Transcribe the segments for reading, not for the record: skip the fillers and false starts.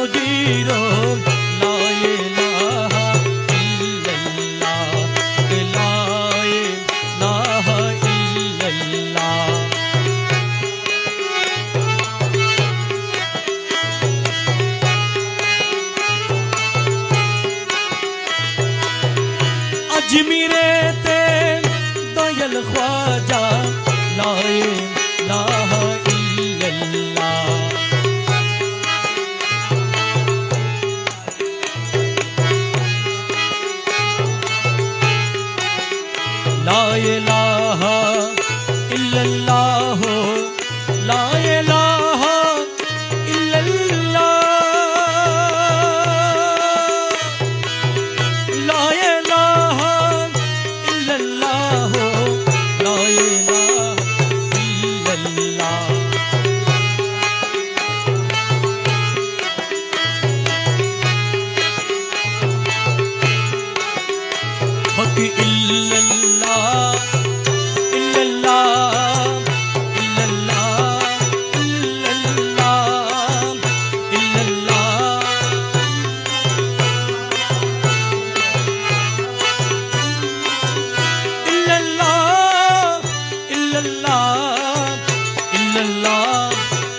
নদীর লা ইলাহা ইল্লাল্লাহ লা ইলাহা ইল্লাল্লাহ। अजमीरेते दयाल ख्वाजा ला इलाहा इल्लल्लाह। ला इलाहा इल्लल्लाह ला इलाहा इल्लल्लाह ला इलाहा इल्लल्लाह ला इलाहा इल्लल्लाह। हक इल्लल्लाह इल्लल्लाह इल्लल्लाह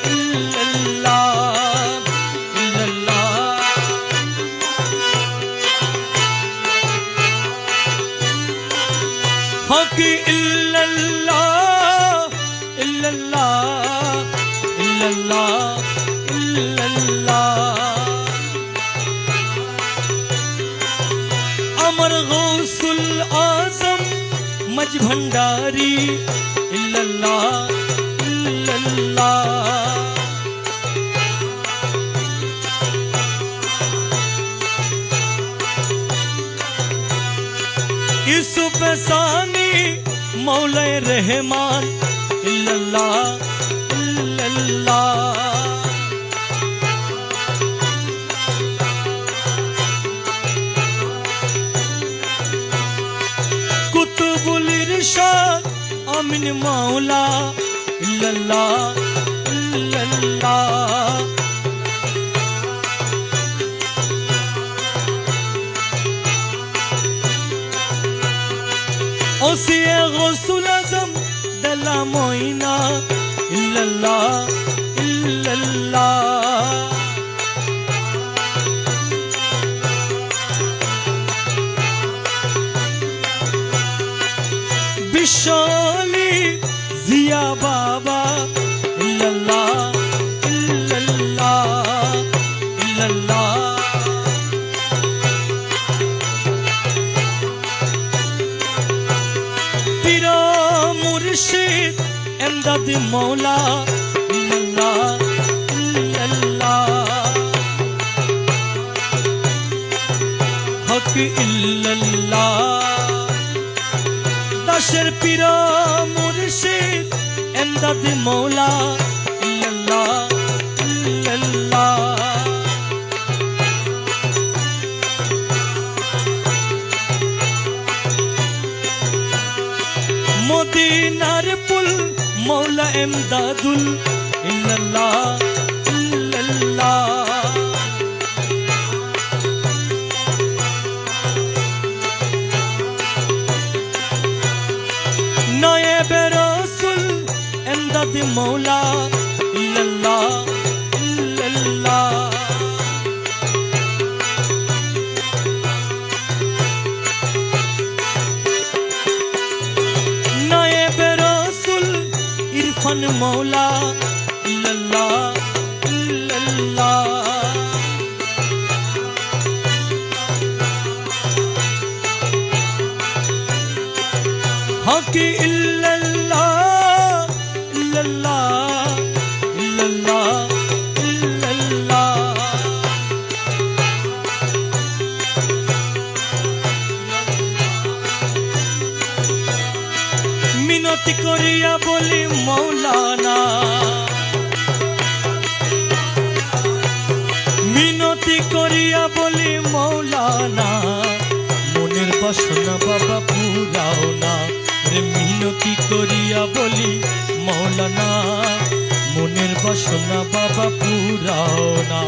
इल्लल्लाह इल्लल्लाह। हक इल्लल्लाह इल्लल्लाह इल्लल्लाह इल्लल्लाह। अमर गौसुल आजम मज भंडारी इल्लल्लाह इल्लल्लाह। यूसुफ सानी मौला रहमान इल्लल्लाह इल्लल्लाह। कुतुबुल इरशाद अमीन मौला इल्लल्लाह इल्लल्लाह। ओसिए गौसुल आज़म दला मोइना इल्लल्लाह इल्लल्लाह। बिशाली जिया बाबा इल्लल्लाह इल्लल्लाह इल्लल्लाह। पीरा मुर्शिद एमदाद मौला इल्लल्लाह इल्लल्लाह। हक इल्लल्लाह दाशर पीरा मुर्शिद एमदाद मौला इल्लल्लाह इल्लल्लाह। मदीनार पुल मौला एमदादुल इल्लल्लाह इल्लल्लाह। नायब रसूल एमदाद मौला इल्लल्लाह इल्लल्लाह। नायब रसूल इरफान मौला इल्लल्लाह इल्लल्लाह। हक इल्लल्लाह इल्लल्लाह इल्लल्लाह इल्लल्लाह। मिनती करिया बोली मौलाना मिनती करिया बोली मौलाना মনের বাসনা বাবা পুরাও না রে মিনতি করিয়া বলি মৌলানা মনের বাসনা বাবা পুরাও না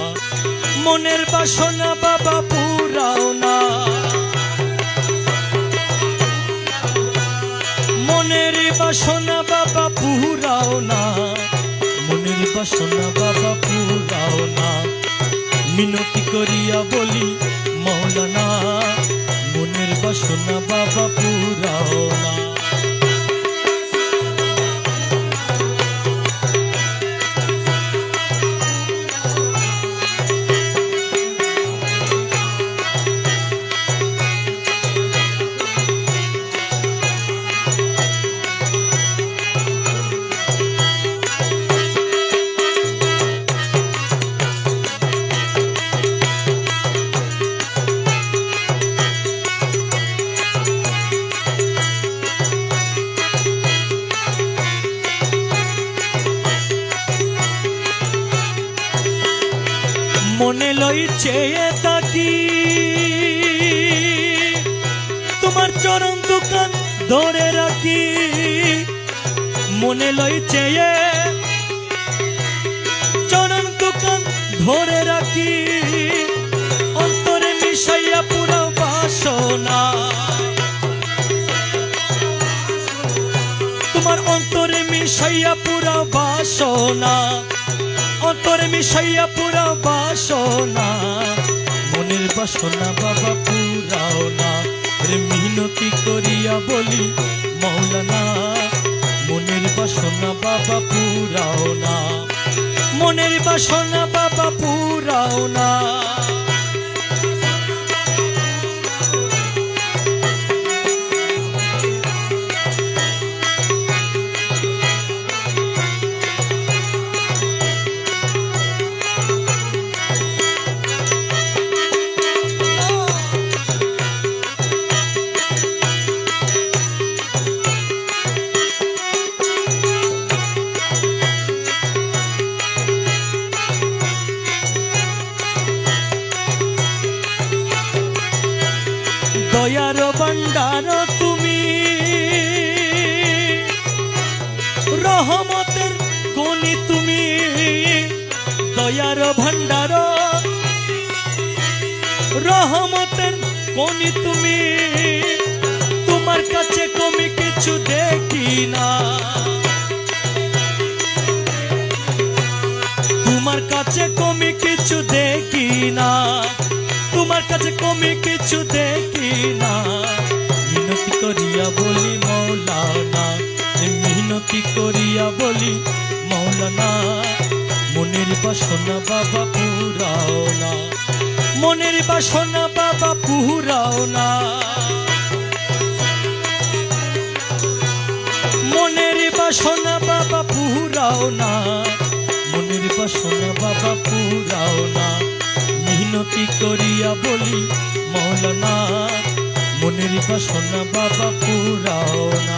মনের বাসনা বাবা পুরাও না, মনের বাসনা বাবা পুরাও না, মনের বাসনা বাবা পুরাও না। মিনতি করিয়া বলি মৌলানা, মনের বাসনা বাবা পুরাও না। মনে লই চেয়ে থাকি তোমার চরণ দোকান ধরে রাখি, মনে লই চেয়ে চরণ দোকান ধরে রাখি, অন্তরে মিশাইয়া পুরা বাসনা, তোমার অন্তরে মিশাইয়া পুরা বাসনা, অন্তরে মিশাইয়া পুরা বাসনা। মনের বাসনা বাবা পুরাও না, রে মিনতি করিয়া বলি মৌলানা, মনের বাসনা বাবা পুরাও না, মনের বাসনা বাবা পুরাও না। দয়ার ভান্ডার তুমি, রহমতের গনি তুমি, দয়ার ভান্ডার রহমতের গনি তুমি, তোমার কাছে কমি কিছু দেখি না, তোমার কাছে কমি কিছু দেখি না, তোমার কাছে কমি কিছু দেখি না। মিনতি করিয়া বলি মৌলানা, মিনতি করিয়া বলি মৌলানা, মনের বাসনা বাবা পুরাও না, মনের বাসনা বাবা পুরাও না, মনের বাসনা বাবা পুরাও না, মনের বাসনা বাবা পুরাও না। মিনতি করিয়া বলি মৌলানা, মনের বাসনা বাবা পুরাও না।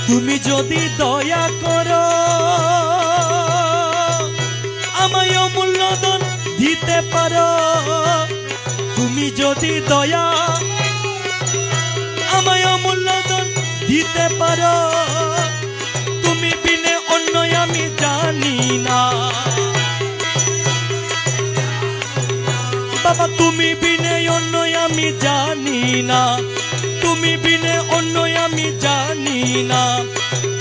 তুমি যদি দয়া করো আমায় মূল্যদান দিতে পারো, তুমি যদি দয়া আমায় মূল্যদান দিতে পারো, তুমি বিনে অন্য আমি জানি না, বাবা তুমি বিনে অন্য আমি জানি না, তুমি বিনে অন্য আমি জানি না,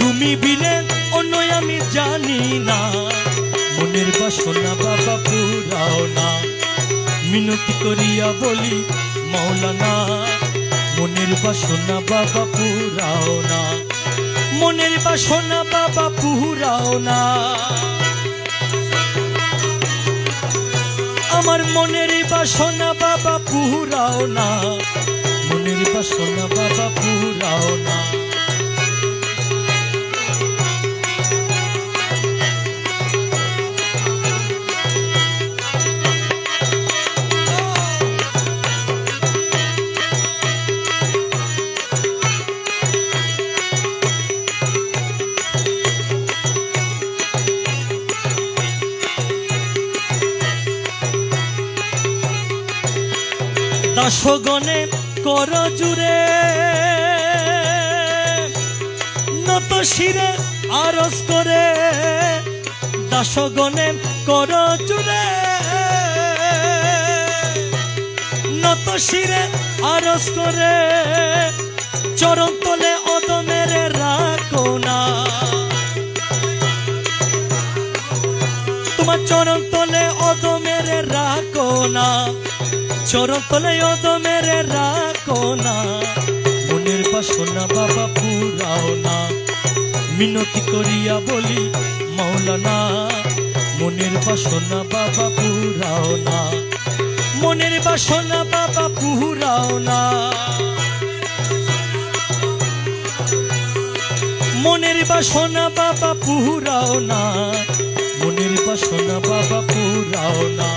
তুমি বিনে অন্য আমি জানি না। মনের বাসনা বাবা পুরাও না, মিনতি করিয়া বলি মৌলানা, মনের বাসনা বাবা পুরাও না, মনের বাসনা বাবা পুরাও না। আমার মনের বাসনা বাবা পুরাও না, মনের বাসনা বাবা পুরাও না। দাসগণে কর জুড়ে নত শিরে আরজ করে দাসগণে কর জুড়ে নত শিরে আরজ করে চরণ তলে অদমের রাখো না তোমার চরণ তলে অদমের রাখো না চরণ তলে অদমের রাখো না মনের বাসনা বাবা পুরাও না মিনতি করিয়া বলি মাওলানা মনের বাসনা বাবা পুরাও না মনের বাসনা বাবা পুরাও না মনের বাসনা বাবা পুরাও না মনের বাসনা বাবা পুরাও না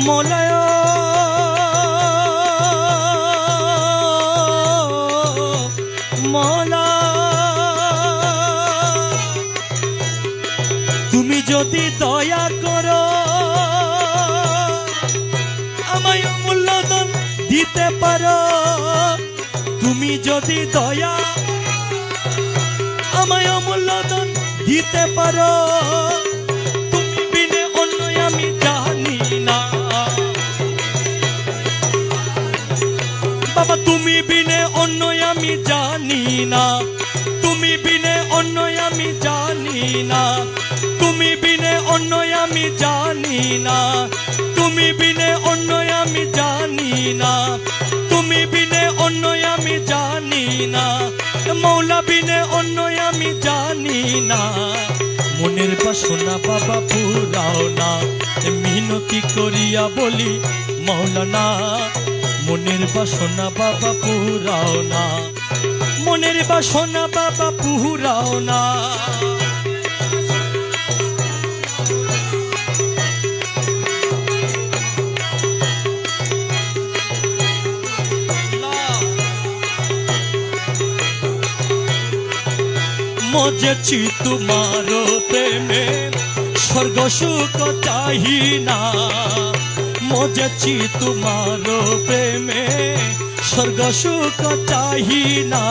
মলায় মলা তুমি যদি দয়া করো আমায় মূল্যদান দিতে পারো তুমি যদি দয়া আমায় মূল্যদান দিতে পারো তুমি বিনে অন্য আমি জানি না বাবা তুমি বিনে অন্য আমি জানি না তুমি বিনে অন্য আমি জানি না তুমি বিনে অন্য আমি জানি না তুমি বিনে অন্য আমি জানি না তুমি বিনে অন্য আমি জানি না মৌলা বিনে অন্য আমি জানি না মনের বাসনা বাবা পুরাও না মিনতি করিয়া বলি মাওলানা মনের বাসনা বাবা পুরাও না মনের বাসনা বাবা পুরাও না মজেছি তোমার প্রেমে স্বর্গ সুখ চাহি না মজেছি তোমার প্রেমে স্বর্গ সুখ চাহি না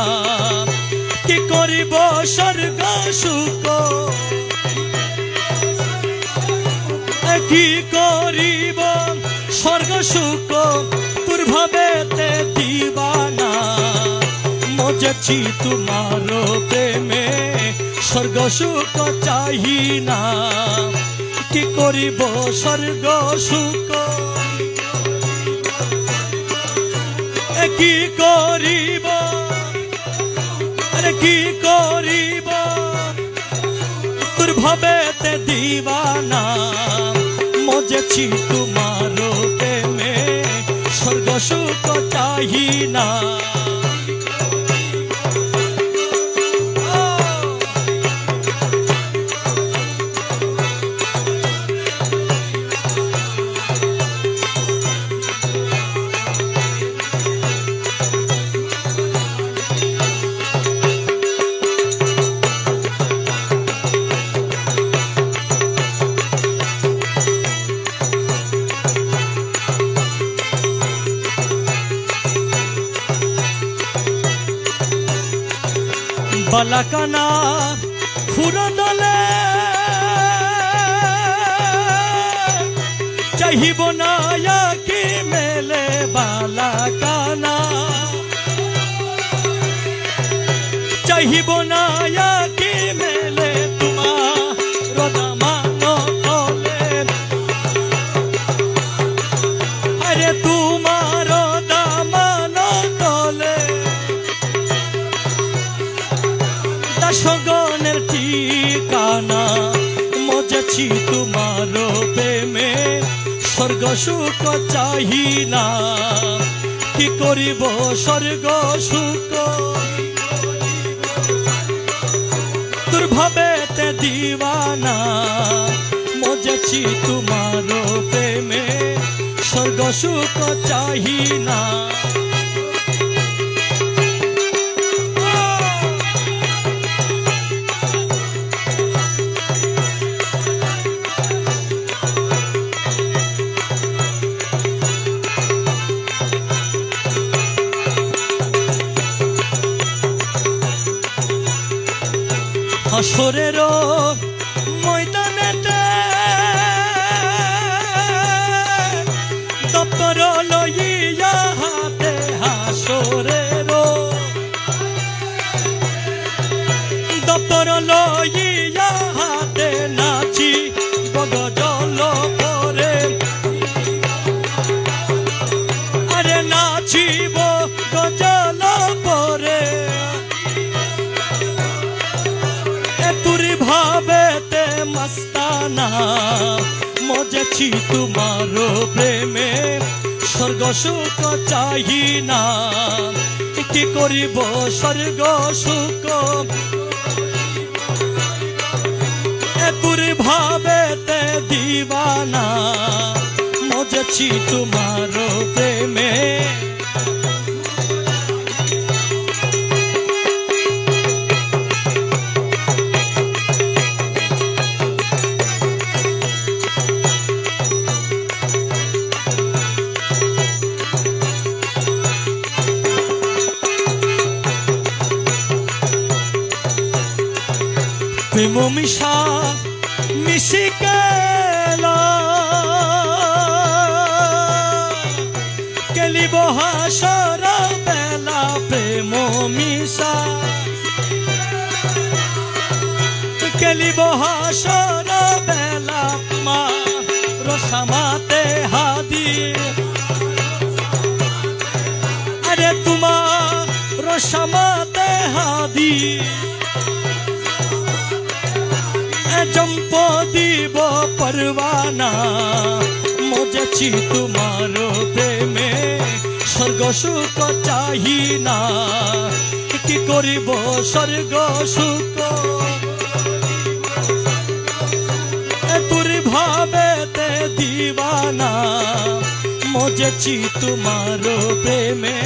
কি করিব স্বর্গ সুখ কি করিব স্বর্গ সুখ তোর ভাবেতে দিবানা মজেছি তোমার প্রেমে স্বর্গ সুখ চাহি না কি করিব স্বর্গ সুখ কি করিব আরে কি করিব তোর ভাবেতে দিবানা মজেছি তোমার প্রেমে স্বর্গ সুখ চাহি না বালাকানা খুড়ো দলে চাহিব না কি মেলে বালাকানা চাহিব না কি মেলে তোমার দামান তলে আরে তোমার দামান তলে দাসগণের ঠিকানা মজেছি তোমার প্রেমে স্বর্গ সুখ চাহি না কি করিব স্বর্গ সুখ তোর ভাবেতে দিবানা মজেছি তোমার প্রেমে স্বর্গ সুখ চাহি না হাসরের ময়দানেতে দপ্তর লইয়া হাতে হাসরের দপ্তর লইয়া হাতে নাচি বগজল পরে আরে নাচিব গজল পরে তুরি ভাবেতে মস্তানা মজেছি তোমার প্রেমে স্বর্গ সুখ চাহি না কি করিব স্বর্গ সুখ তুরি ভাবেতে দিবানা মজেছি তোমার প্রেমে প্রেম মিশা মিশিকেলা কেলিব হাসর বেলা প্রেম মিশা কেলিব হাসর বেলা মা রসামাতে হাদি আরে তোমার রসামাতে হাদি জম্প দিব পরবানা মজেছি তোমার প্রেমে স্বর্গ সুখ চাহি না কি করিব স্বর্গ সুখ তুরি ভাবেতে দিবানা মজেছি তোমার প্রেমে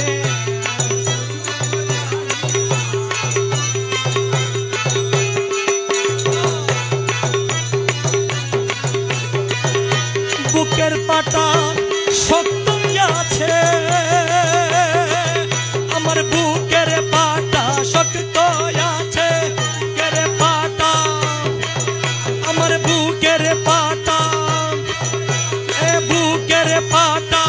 বুকের পাটা শক্ত আছে আমার বুকের পাটা শক্ত আছে কেরে পাটা আমার বুকের পাটা বুকের পাটা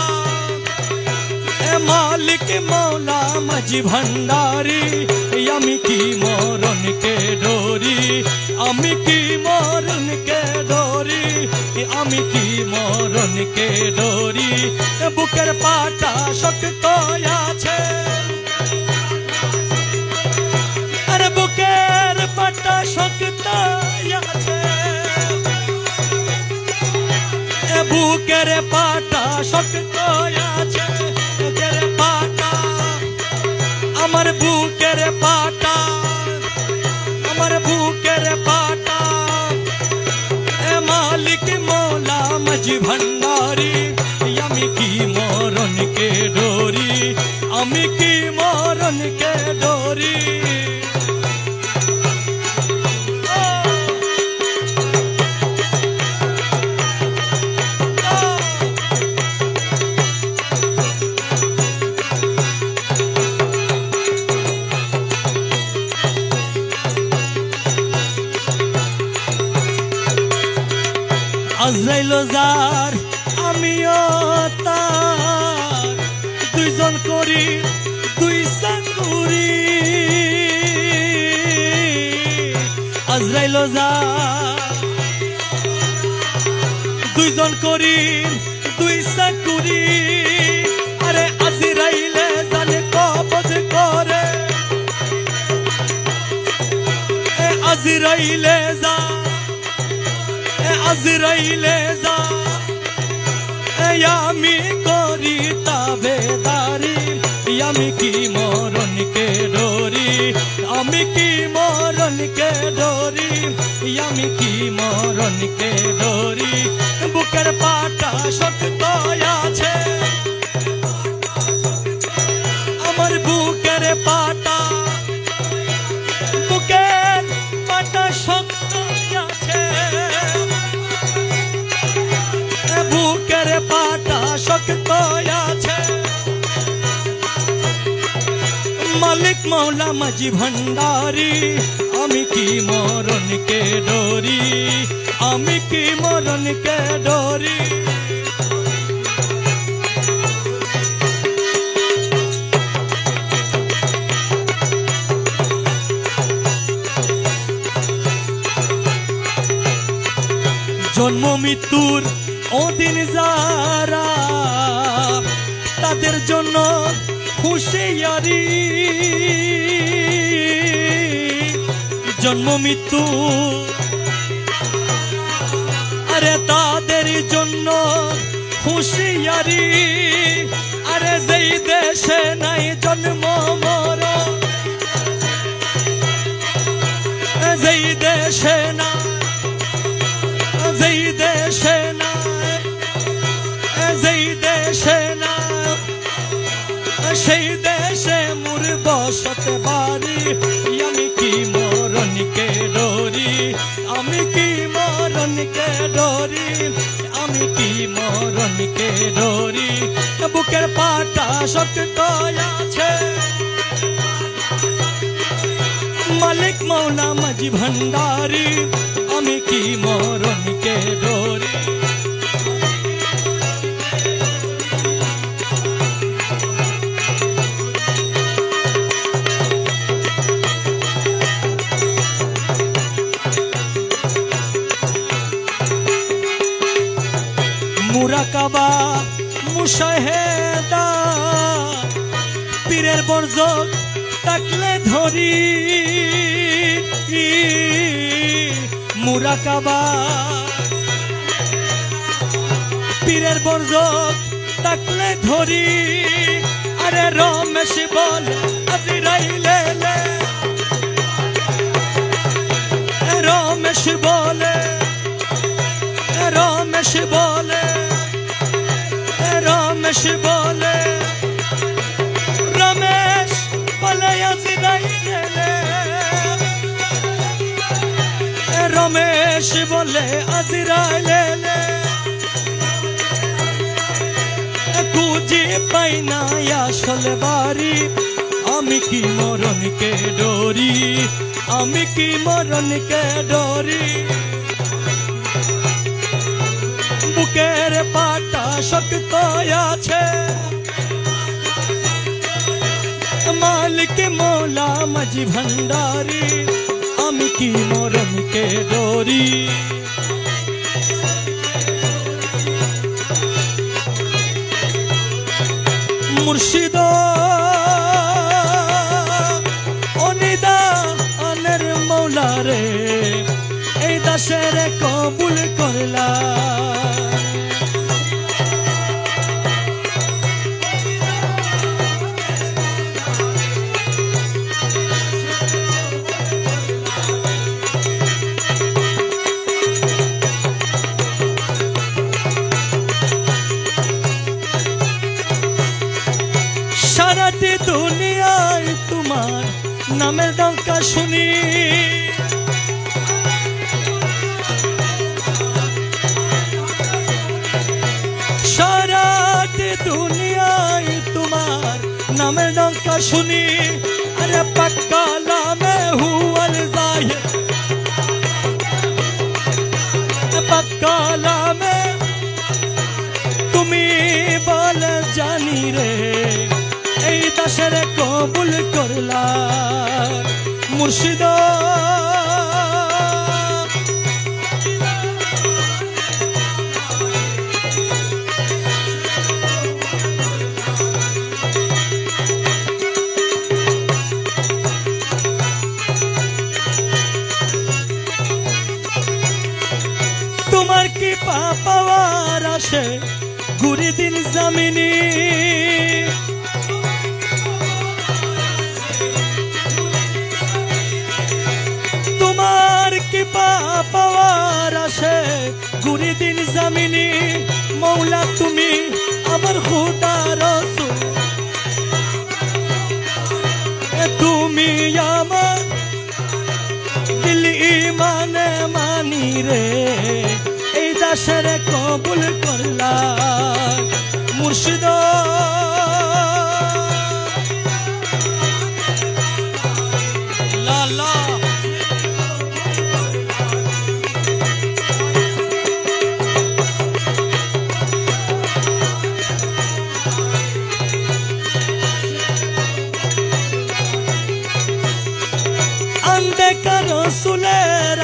মালিক মৌলা মাঝি ভান্ডারি আমি কি মরণকে ডরি আমি কি মরণকে ডরি আমি কি মরণকে ডরি বুকের পাটা শক্ত আছে আরে বুকের পাটা শক্ত আছে বুকের পাটা শক্ত আছে বুকের পাটা আমার বুকের পাটা আমার বুকের পাটা মালিক মৌলা মাঝি ভান্ডারি আমি কি মরণকে ডরি আমি কি মরণকে ডরি আজরাইল যার আমিও তার দুইজন করি দুই চাকুরি আজরাইল যার দুইজন করি দুই চাকুরি আরে আজরাইলে জানে কবজ করে আজরাইলে যা আজরাইলে যা আমি করি তাবেদারি আমি কি মরণকে ডরি আমি কি মরণকে ডরি আমি কি মরণকে ডরি বুকের পাটা শক্ত আছে আমার বুকের পাটা বুকের পাটা শক্ত আছে বুকের পাটা শক্ত আছে মালিক মৌলা মাঝি ভান্ডারি আমি কি মরণকে ডরি, আমি কি মরণকে ডরি। জন্ম মৃত্যুর অধীন যারা, তাদের জন্য হুঁশিয়ারি। জন্ম মৃত্যু আরে তাদের জন্য হুঁশিয়ারি। আরে যেই দেশে নাই জন্ম মরণ, যেই দেশে না, যেই দেশে না, যেই দেশে না, সেই দেশে মোর বসত বাড়ি। আমি কি মরণকে ডরি, আমি কি মরণকে ডরি, আমি কি মরণকে ডরি। বুকের পাটা শক্ত আছে, মালিক মৌলা মাঝি ভান্ডারি। আমি কি মরণকে ডরি। মুরাকাবা মুশাহেদা, পীরের বর্জক তাকলে ধরি। মুরাকাবা পীরের বর্জক তাকলে ধরি। আরে রমেশ বলে আজরাইলে, রমেশ বলে, রমেশ বলে, রমেশ বলে, রমেশ বলে আজরাইলে, রমেশ বলে আজরাইলে। খুঁজে পাই না আসল বাড়ি, আমি কি মরণকে ডরি, আমি কি মরণকে ডরি। বুকের পাটা শক্ত আছে, মালিক মৌলা মাঝি ভান্ডারি। আমি কি মরণকে ডরি। মুর্শিদ অনিদানের মৌলা রে, এই দাসের কবুল করলা। সারাটি দুনিয়ায় তোমার নামের ডঙ্কা শুনি, সারাটি দুনিয়ায় তোমার নামের ডঙ্কা শুনি। আরে পাক্কা নামে হুয়াল যায়, পাক্কা নামে তুমি বলে জানি রে, এই দাসের কবুল করলা। মুর্শিদ তোমার কি পাওয়ার আসে ঘুরি দিন জামিনী। তোমার কি পাওয়ার আসে ঘুরি দিন জামিনী। মৌলা তুমি আমার খোদা রাসূল, তুমি আমার দিল ইমানে মানি রে, এই দাসের কবুল করলা। মুর্শিদ লালা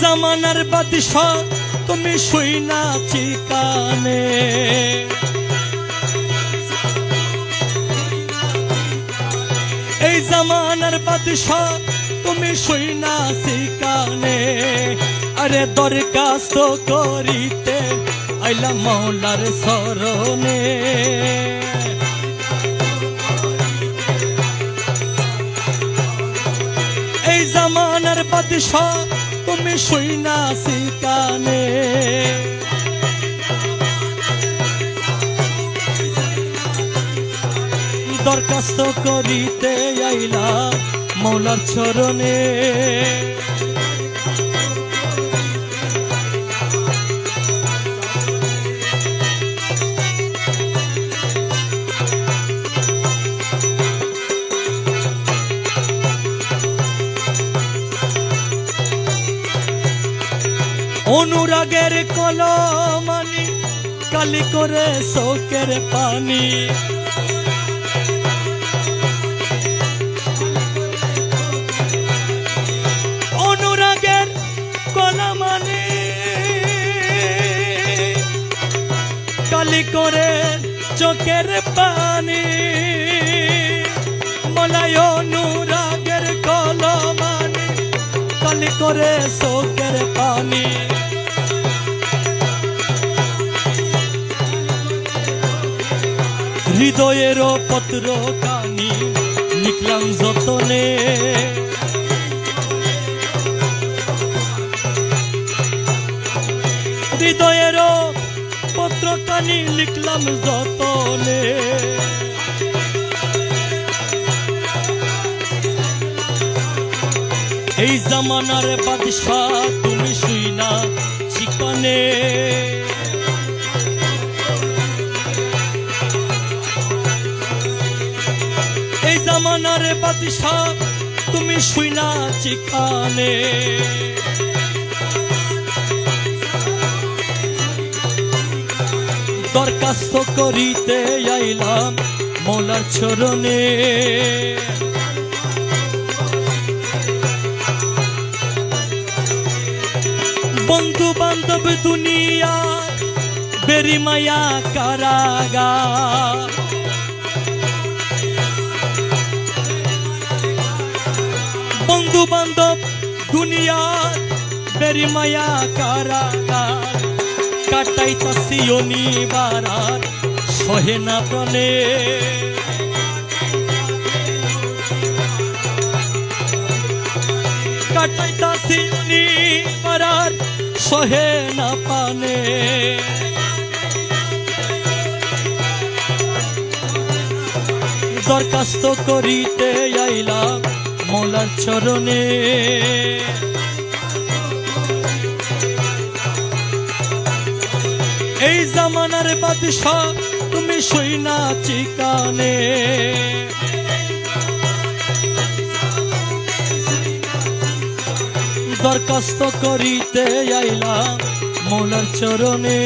জামানার বাদশাহ তুমি শুই নাচি কানে, এই জামানার বাদশাহ তুমি শুই নাচি কানে। আরে দরখাস্ত করিতে আইলা মৌলার শরণে, এই জামানার বাদশাহ তুমি শুই নাচি কানে। দরখাস্ত করিতে আইলা মৌলার চরণে, অনুরাগের কলমানি কালি করে চোখের পানি, অনুরাগের কলমানি কালি করে চোখের পানি, মলাই অনুরাগের কলমানি কালি করে চোখের পানি। হৃদয়েরও পত্র কানি লিখলাম যতনে, হৃদয়েরও পত্র কানি লিখলাম যতনে। এই জামানার বাদশাহ তুমি শুই নাচি কানে, এই জামানার বাদশাহ তুমি শুই নাচি কানে। দরখাস্ত করিতে আইলাম মৌলার চরণে, বন্ধু বান্ধব দুনিয়া বেরি মায়া কারাগার, বন্ধু বান্ধব দুনিয়ার বেরি মায়া কারাগার, কাটাইতাছি অনিবারার সহে না প্রাণে, কাটাইতাছি অনিবারার সহে না পানে। দরখাস্ত করিতে আইলাম মৌলার চরণে, এই জামানার বাদশাহ তুমি শুই নাচি কানে। দরখাস্ত করিতে আইলাম মৌলার চরণে,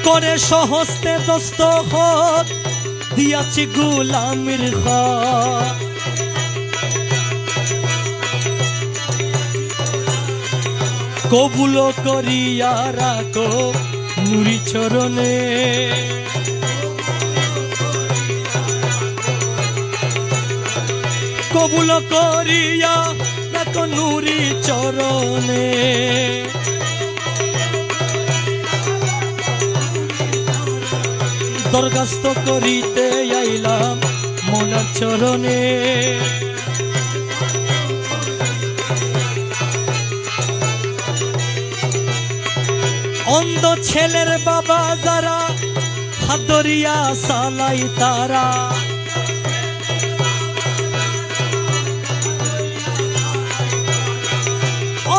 করে সহস্তে দস্তখত দিয়াছি গোলামির খত, কবুল করিয়া রাখো নুরি চরণে, কবুল করিয়া রাখো নুরি চরণে। দরখাস্ত করিতে আইলাম মৌলার চরণে, অন্ধ ছেলের বাবা যারা হাত ধরিয়া চালাই তারা,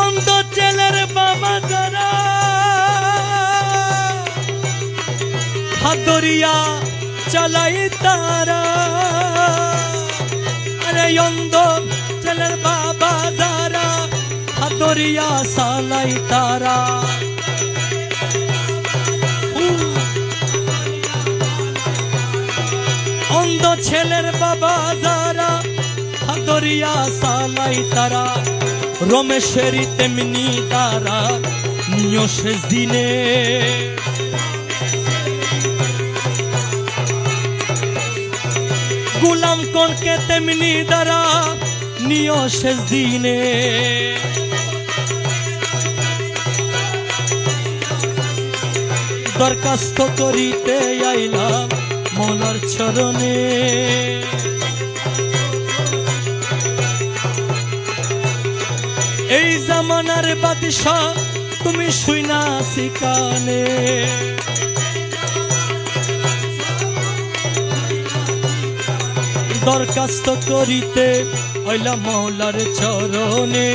অন্ধ ছেলের বাবা যারা হাত ধরিয়া চালাই তারা, আরে অন্ধ ছেলের বাবা যারা হাত ধরিয়া চালাই তারা, অন্ধ ছেলের বাবা যারা হাদরিয়া সালাই তারা রমেশেরই তেমনি তারা নিয় শেষ দিনে গুলাম কোনকে তেমনি দ্বারা নিয় শেষ দিনে দরখাস্ত করিতে আইলাম মৌলার চরণে এই জামানার বাদশাহ তুমি শুইনা শিকানে দরখাস্ত করিতে আইলাম মৌলার চরণে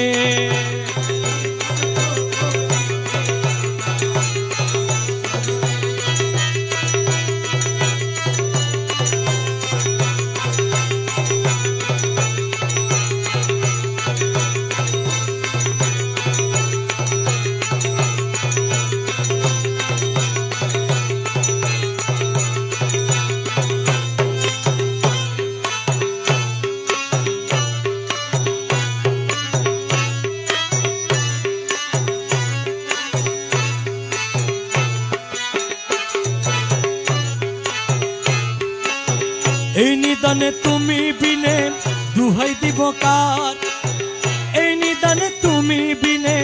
এই নিদানে তুমি বিনে দুহাই দিব কার এই নিদানে তুমি বিনে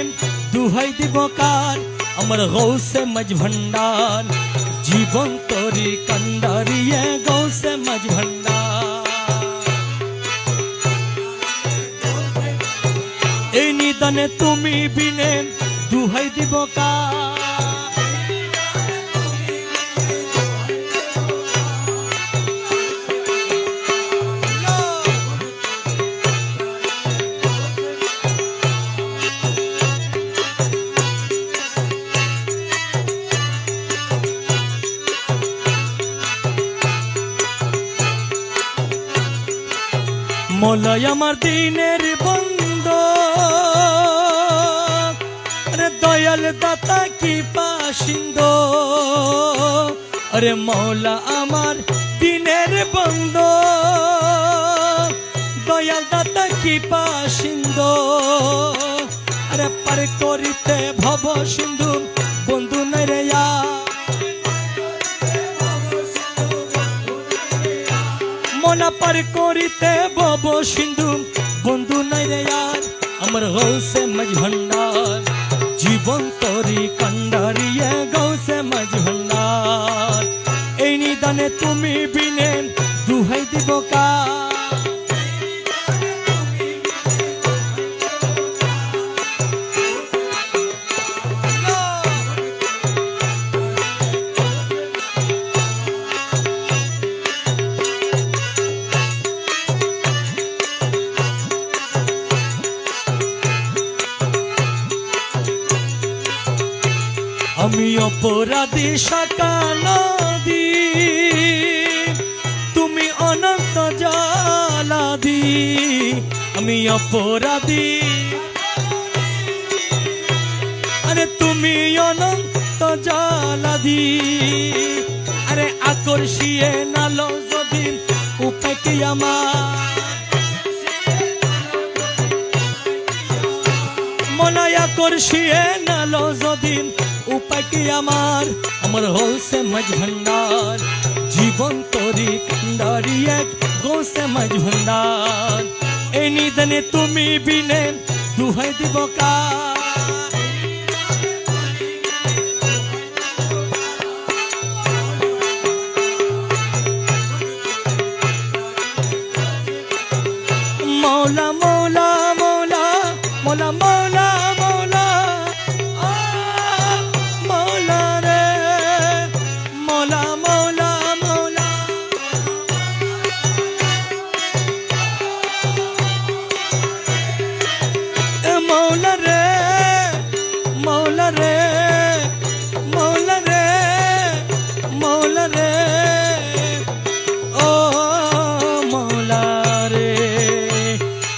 দুহাই দিব কার আমার গৌসে মাঝ ভান্ডার জীবন তোরি কান্ডারিয়ে গৌসে মাঝ ভান্ডার এই নিদানে তুমি বিনে দুহাই দিব কার মৌলাই আমার দিনের বন্ধু আরে দয়াল দাতা কি পাশিন্দ আরে মৌলা আমার দিনের বন্ধু দয়াল দাতা কি পাশিন্দ আরে পার করিতে ভব সিন্ধু বন্ধু নাই রে মনা পার করিতে বব সিন্ধু বন্ধু নাই রে আর আমার গৌসে মাঝ ভান্ডার জীবন তোরি কান্ডারিয়ে গৌসে মাঝ ভান্ডার এই নিদানে তুমি বিনে দুহাই দিব কার আমি অপরাধী সাকানাদি তুমি অনন্ত জালাদি আমি অপরাধী আরে তুমি অনন্ত জালাদি আরে আকর্ষিয়ে নালো যদি উপায় কি আমার মনায় আকর্ষিয়ে নালো যদি উপায় কি আমার আমার হলসে মাঝ ভান্ডার জীবন তোরি কান্ডারি এক গৌসে মাঝ ভান্ডার এই নিদানে তুমি বিনে দুহাই দিব কার মৌলা মৌলা মৌলা মৌলা মৌলা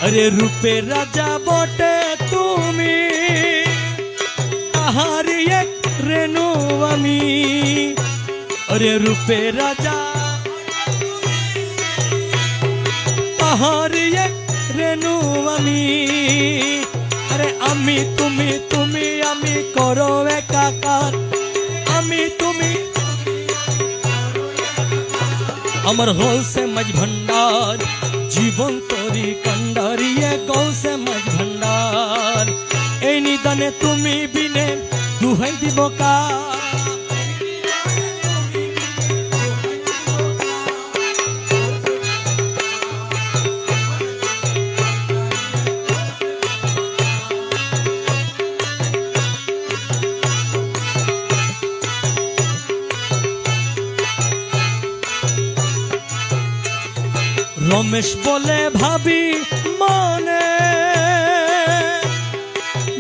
अरे रूपे राजा बोटे तुमी आहार एक रेणु आमी अरे रूपे राजा পাহাড়িয়ে রেণু আমি, আরে আমি তুমি তুমি আমি করো একাকার, আমি তুমি আমার হলসে মাঝ ভান্ডার, জীবন তরি কান্ডারিয়ে গৌসে মাঝ ভান্ডার। এই নিদানে তুমি বিনে দুহাই দিব কা, রমেশ বলে ভাবি মনে,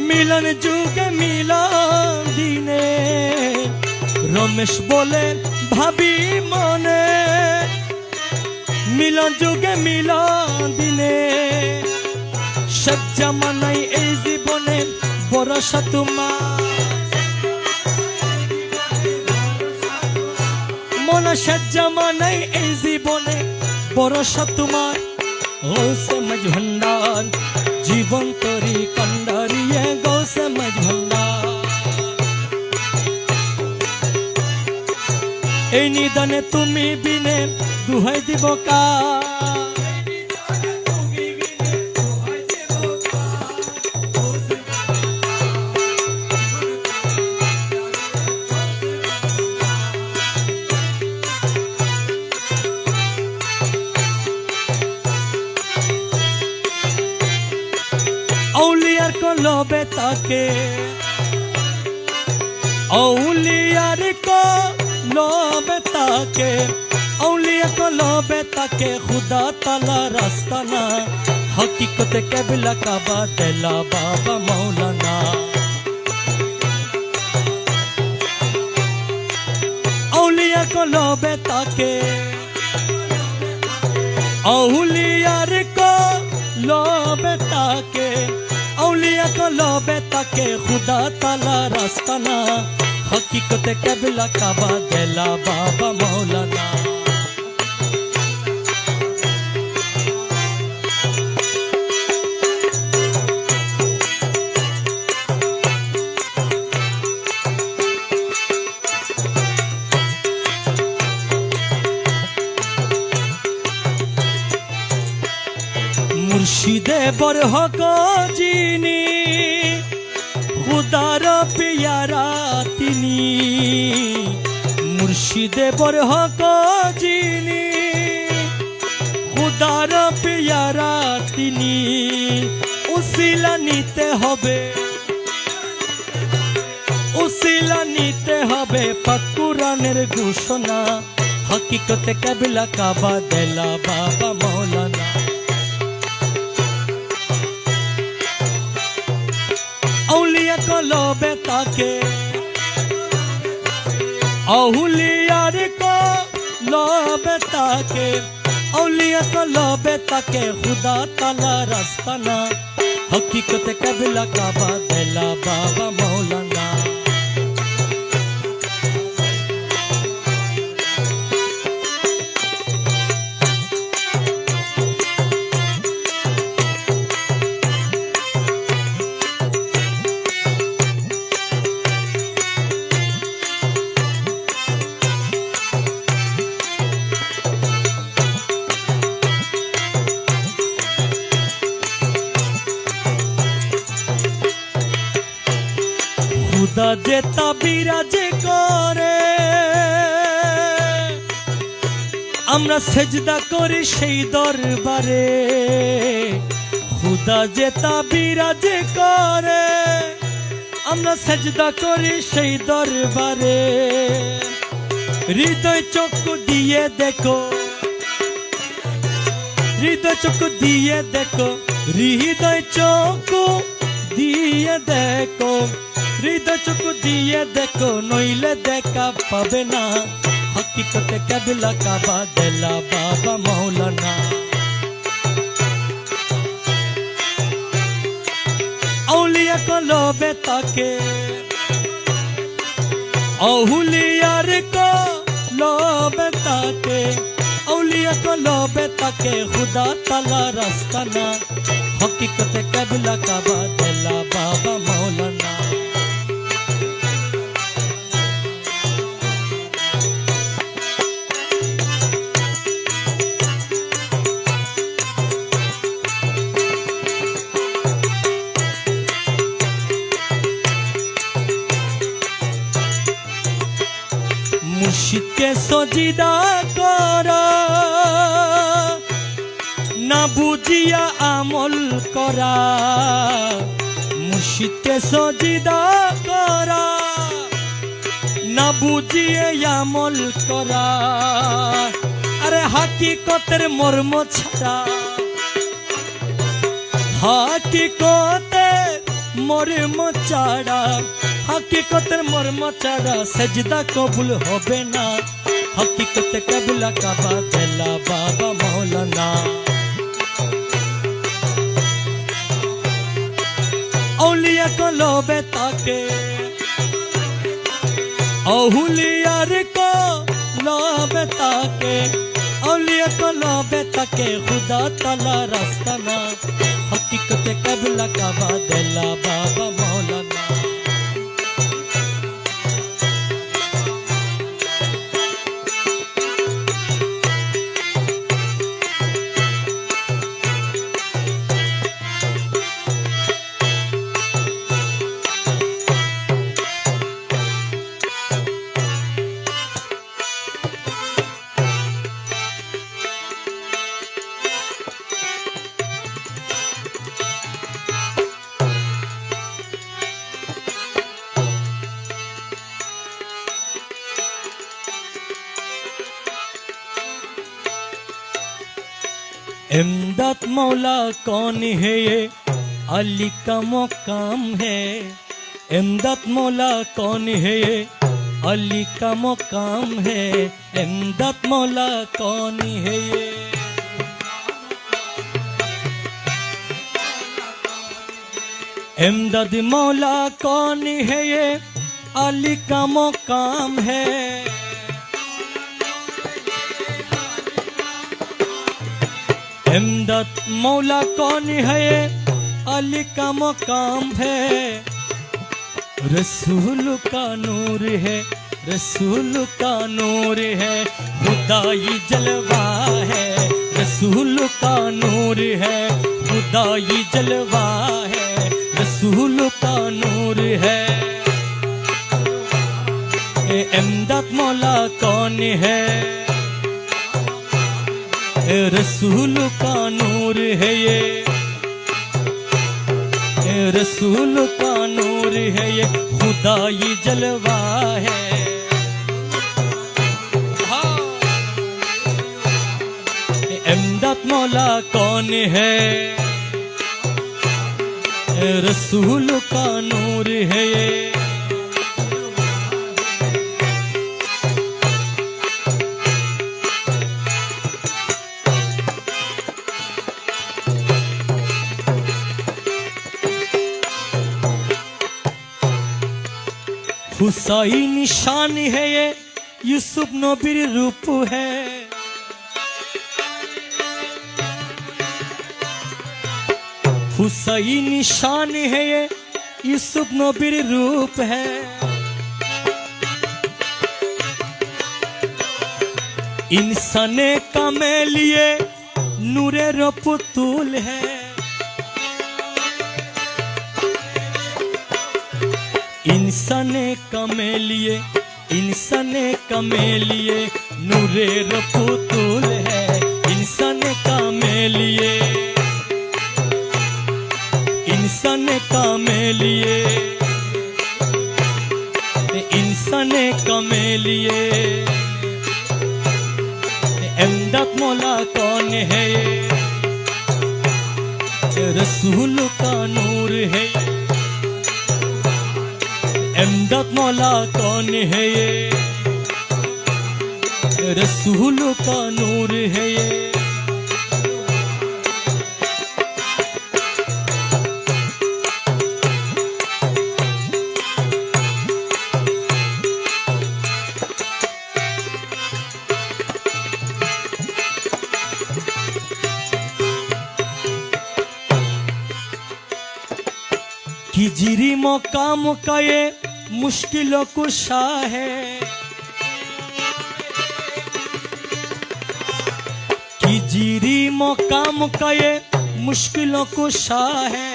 মিলন যুগে মিলন দিনে। রমেশ বলে ভাবি মনে, মিলন যুগে মিলন দিনে। সব জামানাই এই জীবনে ভরসা তোমার, মনে সব জামানাই এই জীবনে ভরসা তোমার। হলসে মাঝ ভান্ডার, জীবন তরি কান্ডারিয়ে গৌসে মাঝ ভান্ডার। এই নিদানে তুমি বিনে দুহাই দিব কা, औलियार को लोबे ताके, औलियार को लोबे ताके, औलिया को लोबे ताके। खुदा ताला रास्ता ना, हकीकत के बिला काबा दिला बाबा मौलाना। औलिया को लोबे ताके, औलियार को लोबे ताके, औलिया को लोबे ताके। खुदा ताला रास्ता ना, हकीकत के बिला काबा दिला बाबा मौलाना। মুর্শিদে বরহক যিনি, খুদার পিয়ারা তিনি। মুর্শিদে বরহক যিনি, খুদার পিয়ারা তিনি। উসিলা নিতে হবে, উসিলা নিতে হবে পাক কুরআনের ঘোষণা। হকিকতে কাবিলা কাবা দিলা বাবা মৌলানা। औलिया को लोबे ताके, औलियार को लोबे ताके, औलिया को लोबे ताके। खुदा ताला रास्ता ना, हकीकत कबिला काबा दिला बाबा मौलाना। खुदा जेता बिराज करे, আমরা সেজদা করি সেই দরবারে। খুদা যেতা বিরাজ করে, আমরা সেজদা করি সেই দরবারে। হৃদয় চক্ষু দিয়ে দেখো, হৃদয় চক্ষু দিয়ে দেখো, হৃদয় চক্ষু দিয়ে দেখো, হৃদয় চক্ষু দিয়ে দেখো, নইলে দেখা পাবে না। হকিকতে কাবিলা কাবা দিলা বাবা মৌলানা। औलिया को लोबे ताके, औलियार को लोबे ताके, औलिया को लोबे ताके खुदा ताला रास्ताना हकीकत कबला काबा दिला बाबा मौलाना মুর্শিদকে সজিদা করা না বুঝিয়া আমল করা মুর্শিদকে সজিদা করা না বুঝিয়ে আমল করা আরে হাকিকতের মর্ম ছাড়া হাকিকতের মর্ম ছাড়া हकीकतर मर्म चाड़ा सजदा कबूल होबे ना हकीकत कबूला काबा दिला बाबा मौलाना औलिया को लोबे ताके औलियार को लोबे ताके औलिया को लोबे ताके खुदा ताला रास्ताना हकीकत कबूला काबा दिला बाबा मौलाना इमदाद मौला कौन है ये अली का मुकाम है इमदाद मौला कौन है ये अली का मुकाम है इमदाद मौला कौन है ये इमदाद मौला कौन है ये अली का मुकाम है इमदाद मौला कौन है अली का मकाम है रसूल का नूर है रसूल का नूर है खुदाई जलवा है रसूल का नूर है खुदाई जलवा है रसूल का नूर है इमदाद मौला कौन है रसूल का नूर है ये रसूल का नूर है ये खुदाई जलवा है इमदाद मौला कौन है रसूल का नूर है ये हुसैन निशान है ये यूसुफ नबीर रूप है हुसैन निशान है ये यूसुफ नबीर रूप है इंसान का में लिए नूरे रपुतुल है इंसान का में लिए नूरे रपुतुल है इंसान का में लिए इंसान का में लिए इंसान का में लिए इमदाद मौला कौन है रसूल का नूर है इमदाद मौला कौन है ये रसूल का नूर है ये मौका मुकाए मुश्किलों कुशा है, कीजिरी मौका मुकाए मुश्किलों कुशा है।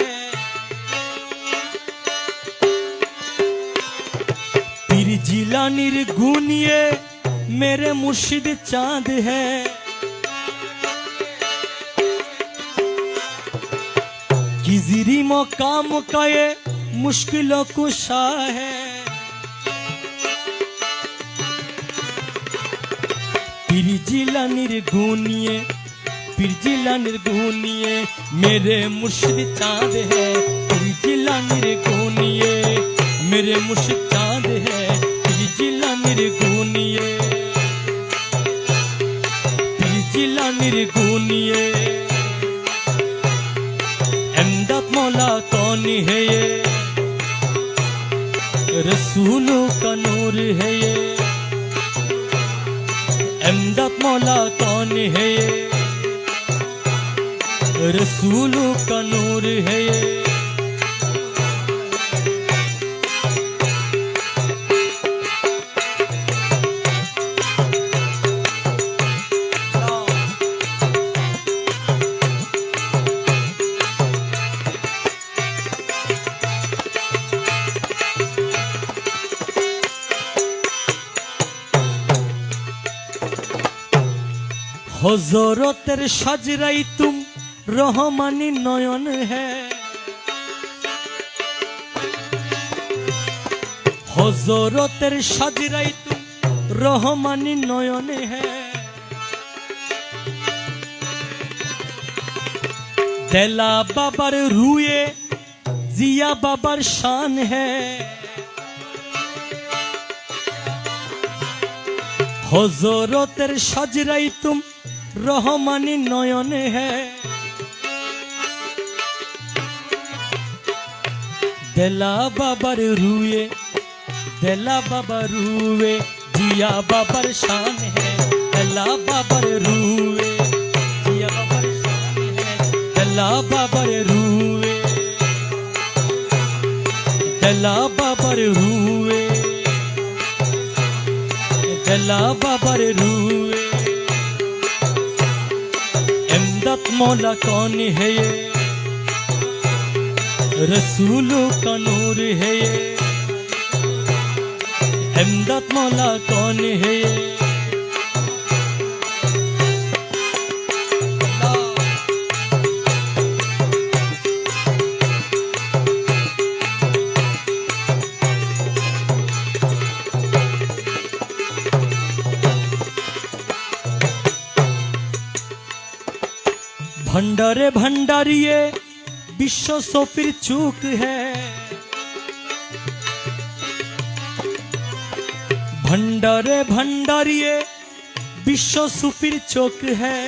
पीर जिलानीर गुनिए मेरे मुर्शिद चांद है, कीजिरी मौका मुकाए मुश्किलों कुशा है। पीर जिलानीर गुनिए, पीर जिलानीर गुनिए मेरे मुर्शिद चांद है, पीर जिलानीर गुनिए मेरे मुर्शिद चांद है, पीर जिलानीर गुनिए, पीर जिलानीर गुनिए। एमदाद मौला कौन है ये, रसूलों का नूर है ये। एमदाद मौला कौन है ये, रसूलों का नूर है ये। हजरतेर सजराई तुम रहमानी नयन है, हजरतेर सजराई तुम रहमानी नयन है। देला बाबार रुए जिया बाबार शान है, हजरतेर सजराई तुम रहमानी नयन है। देला बाबार रुए, देला बाबा रुए जिया बाबार शान है, देला बाबार रुए जिया बाबार शान है। देला बाबार रुए, देला बाबार रुए, देला बाबार रुए। एमदाद मौला कौन है ये, रसूलों का नूर है ये। एमदाद मौला कौन है ये, भंडारे भंडारिए विश्व सोफिर चूक है, भंडारे भंडारिए विश्व सुफिर चौक है।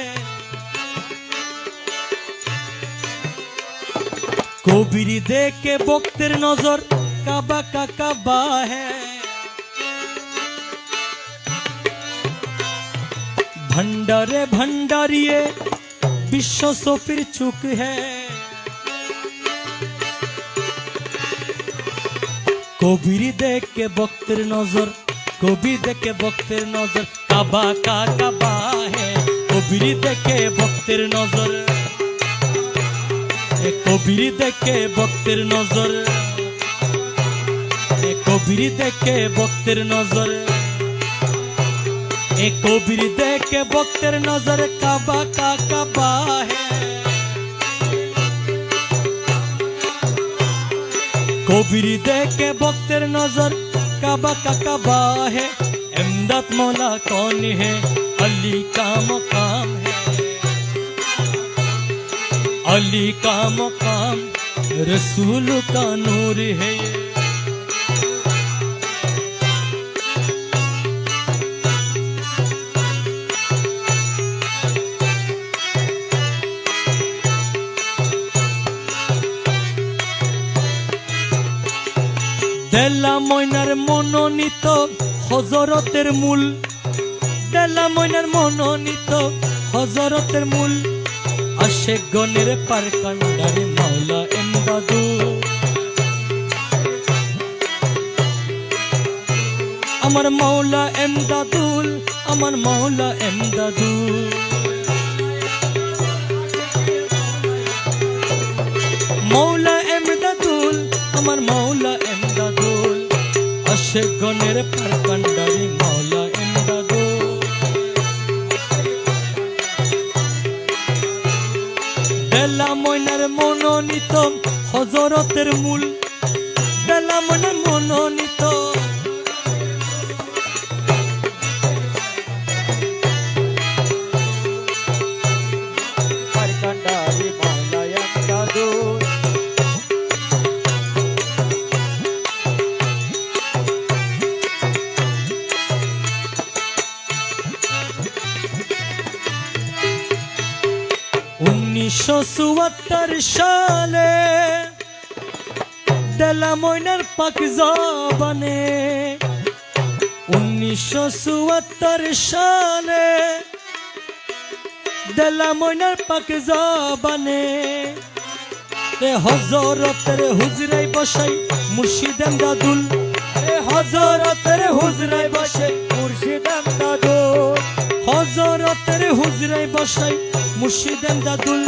कबीर दे के बक्तेर नजर काबा का काबा है, भंडारे भंडारिए विश्व सोफिर चूक है। कबीर देख के बक्तेर नजर, कबीर देख के बक्तेर नजर काबा का काबा है, कबीर देख के बक्तेर नजर, कबीर देख के बक्तेर नजर, कबीर देख के बक्तेर नजर, कबीर देख के बक्तेर नजर काबा का काबा है। कबीर देख के बक्तेर नजर काबा का काबा है। एमदाद मौला कौन है, अली का मकाम है, अली का मकाम रसूल का नूर है। দেলা ময়নার মনোনীত হজরতের মূল, দেলা ময়নার মনোনীত হজরতের মূল, আশেক গণের পার কান্ডারে মাওলা এমদাদু, আমার মৌলা এমদাদুল, আমার মৌলা এমদাদুল। মৌলা এমদাদুল, আমার মৌলা এমদাদুল, আশেক গণের পারকান্ডারি মৌলা এমদাদুল। বেলা ময়নার মনোনীত হযরতের মূল, বেলা ময়নার মনোনীত পারকান্ডারি মৌলা এমদাদুল। উনিশশো ৭৪ সালে বেলা ময়নার পাক জবানে, 1974 সালে বেলা ময়নার পাক জবানে হযরতের হুজরায় বসাই মুর্শিদ এমদাদুল, হযরতের হুজরায় বসাই মুর্শিদ এমদাদুল, হযরতের হুজরায় বসাই মুর্শিদ এমদাদুল,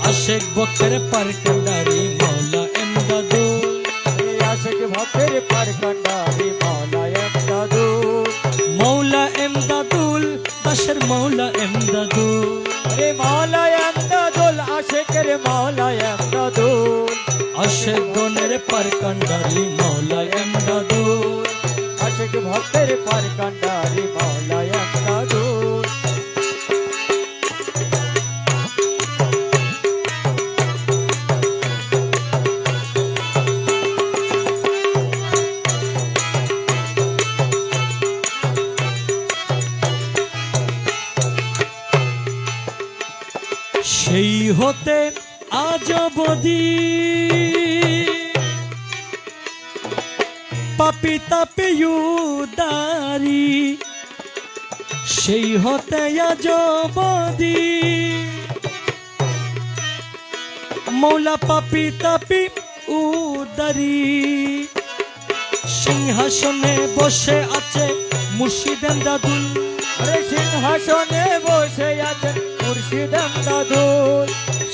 আশেক বক্তের পারকান্ডারি মৌলা এমদাদুল। আশেক ভক্তের পারকান্ডারি মৌলা এমদাদুল। মৌলা এমদাদুল, দাসের মৌলা এমদাদুল। রে মৌলা এমদাদুল, আশেকের মৌলা এমদাদুল। আশেক গণের পারকান্ডারি মৌলা এমদাদুল। আশেক ভক্তের পারকান্ডারি মৌলা এমদাদুল। সেই হতে আজ অবধি পাপি তাপি উদারি, সেই হতে আজ অবধি মৌলা পাপি তাপি উদারি, সিংহাসনে বসে আছে মুর্শিদ এমদাদুল। আরে সিংহাসনে বসে আছেন মুর্শিদ এমদাদুল।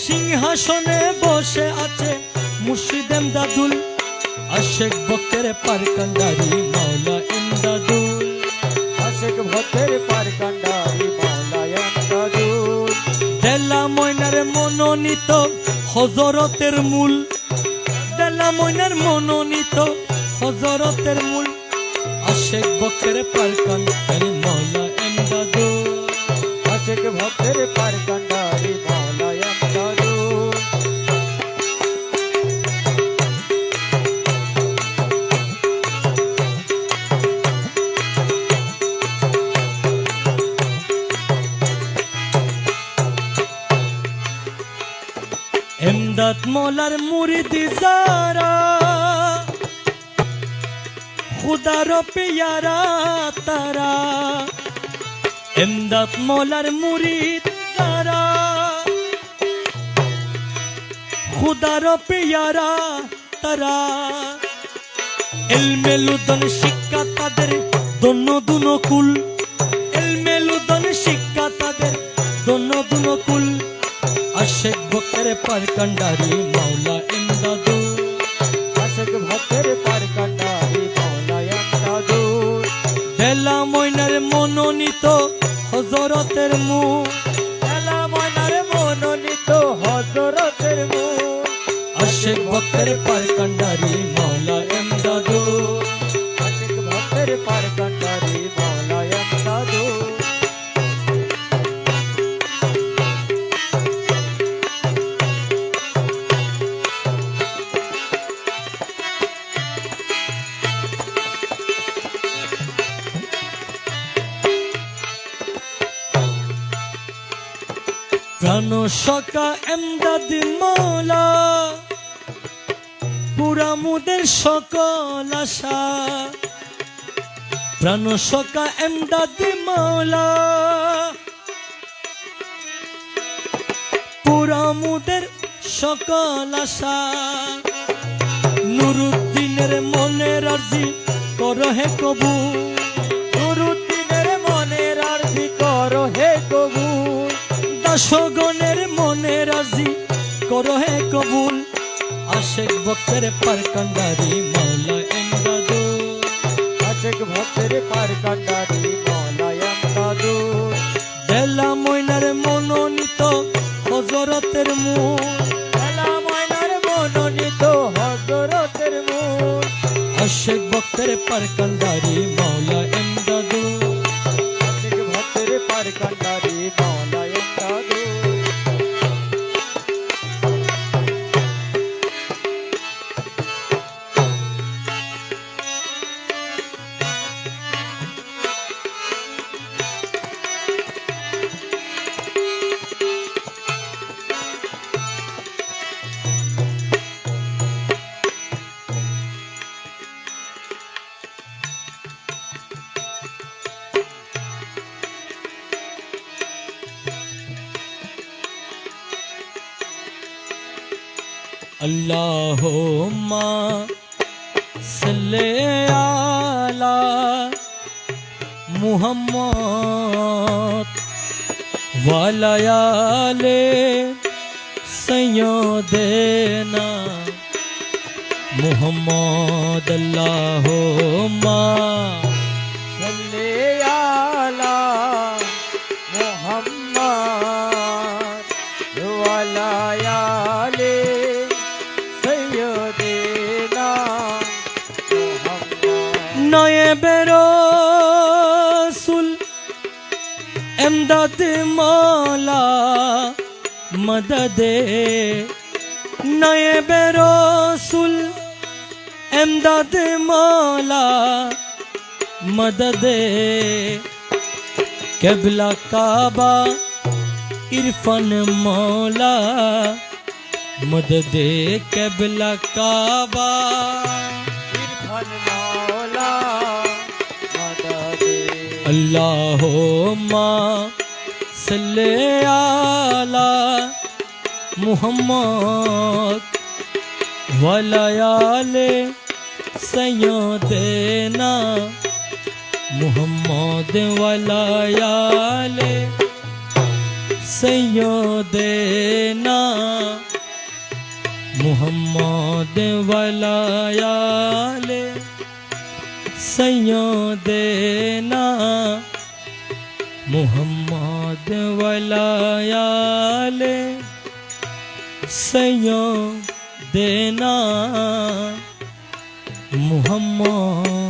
সিংহাসনে বসে আছে মুর্শিদ এমদাদুল, আশেক বক্তের পারকান্ডারি মৌলা এমদাদুল। আশেক ভক্তের পারকান্ডারি মৌলা এমদাদুল। বেলা ময়নার মনোনীত হযরতের মূল, বেলা ময়নার মনোনীত হযরতের মূল, আশেক বক্তের পারকান্ডারি মৌলা এমদাদুল। আশেক ভক্তের পারকান্ডারি মৌলা এমদাদুল। এমদাদ মৌলার মুরিদি যারা, খুদার পেয়ারা তারা, এমদাদ মৌলার মুরিদ যারা, খুদার পেয়ারা তারা, এলমেলুদন শিক্ষা তাদের দন্য দুনকুল, এলমেলুদন শিক্ষা তাদের দন্য দুনকুল, আশেক বক্তের পারকান্ডারি মৌলা এমদাদুল। আশেক ভক্তের পারকান্ডারি মৌলা এমদাদুল। বেলা ময়নার মনোনীত হযরতের মূল, বেলা ময়নার মনোনীত হযরতের মূল, আশেক বক্তের পারকান্ডারি মৌলা এমদাদুল। আশেক ভক্তের পারকান্ডারি মৌলা এমদাদুল। প্রাণ সকা এমদাদি মৌলা, পুরা মুদের সকল আশা, প্রাণ সকা এমদাদি মৌলা, পুরা মুদের সকল আশা, নুরুদ্দিনের মনের আরজি করো হে কবু দুরুদ্দিনের মনের আরজি করো হে কবুল দাসগণের মনে রাজি করো হে কবুল আশেক ভক্তের পার কান্ডারি মাওলা এমদাদু আশেক ভক্তের পার কান্ডারি মাওলা এমদাদু বেলা ময়নার মনোনীত হজরতের মুখ বেলা ময়নার মনোনীত হযরতের মূল আশেক ভক্তের পার কান্ডারি মাওলা এমদাদু আশেক ভক্তের পার কান্ডারি মাওলা এমদাদু अल्लाहुम्मा सल्ले आला मुहम्मद वालायाले सैयदना मुहम्मद अल्लाहुम्मा सल्ले आला मुहम्मद वाला आले सैयदना मुहम्मद नए बेरसुल एमदाद मौला मददे नए बेरसुल एमदाद मौला मददे केबला काबा इरफान मौला मददे केबला काबा इरफान मौला मददे अल्लाहुम्मा सल्ले आला मुहम्मद वलायाले सैयदना मुहम्मद वलायाले सैयदना मुहम्मद वलायाले सैयदना मुहम्मद वलायाले सैयदना मुहम्मद